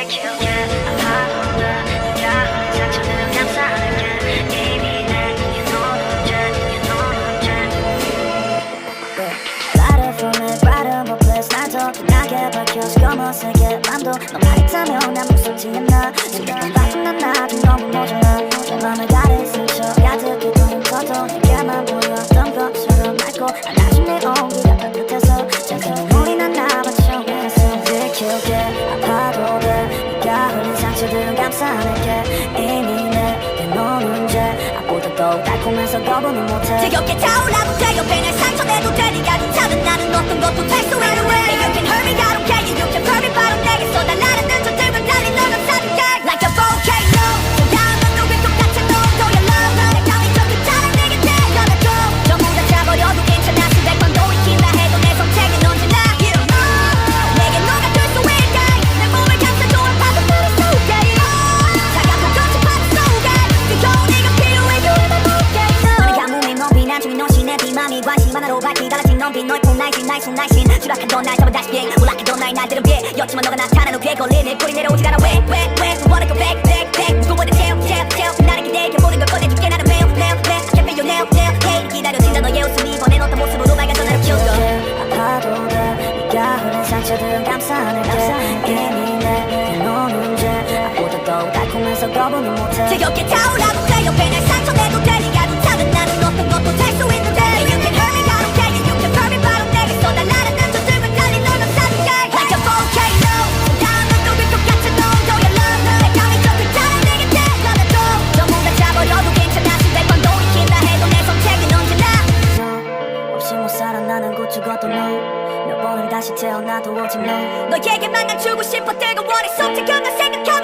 지켜게 아파도 돼 네가 흐린 상처들은 감싸는게 이미 내게 너는 죄 Brighter from it, brighter more place 날 더 빛나게 밝혀서 검은색의 맘도 너만 있다면 난 무섭지 않아 지금 같은 난 나도 너무 모자라 내 맘을 가린 상처 가득히 더 힘써도 내게만 보였던 것처럼 맑고 안아준 내 온기가 따뜻해서 작은 우리 난 나만 위해서 지켜게 아파도 돼 네가 흘린 상처들은 감싸낼게 이미 내게 너는 죄 아보다 더 달콤해서 거부는 못해 지겹게 타올라도 돼 옆에 날 상처내도 돼 네가 좋다면 나는 어떤 것도 될 수 있는 way You can hurt me I don't care You can hurt me 바로 내게 쏟아나르는 저들과 달리 널 감싸줄게 Like a volcano 다음은 녹을 것 같아 너도 your love 내 감이 저 끝자락 내게 내려놔줘 전부 다 차버려도 괜찮아 수백 번도 익힌다 해도 내 선택은 언제나 You 내게 너가 될 수 있게 내 몸을 감싸줘 파도 머릿속에 차갑고 거친 파도 속에 뜨거운 네가 필요해 You in my volcano 너의 가뭄이 넌비 나중에 너시 내 비맘이 관심 하나로 밝히 달라진 넌비 너의 폼날씨 나의 손날씬 추락하던 날 잡아 다시 비행 몰락하던 나의 날들은 비였지만 너가 나타나는 귀에 걸리는 꼬리 내려오지 않아 왜 원할 거 back 무거워도 tell 나를 기대해 모든 걸 꺼내줄게 나는 매일 I can't feel your nail hey 기다려진다 너의 웃음 이번엔 어떤 모습으로 밝아져 나를 키워줘 아파도 돼 네가 흘린 상처들은 감싸낼게 이미 내게 너는 죄 아보다 더 달콤해서 거부는 못해 지겹게 타올라도 돼 옆에 날 상처내도 돼 네가 좋다면 나는 어떤 것도 될 수 있는데 You can hurt me I don't care You can hurt me 바로 내게 쏟아나르는 저들과 달리 널 감싸줄게 Like a volcano 다음은 녹을 것 같아 너도 your love 내 감이 저 끝자락 내게 내려놔줘 전부 다 차버려도 괜찮아 수백 번도 익힌다 해도 내 선택은 언제나 너 없이 못 살아 나는 곧 죽어도 너 몇 번을 다시 태어나도 오직 너 너에게만 난 주고 싶어 뜨거운 이 속삭여 날 생각해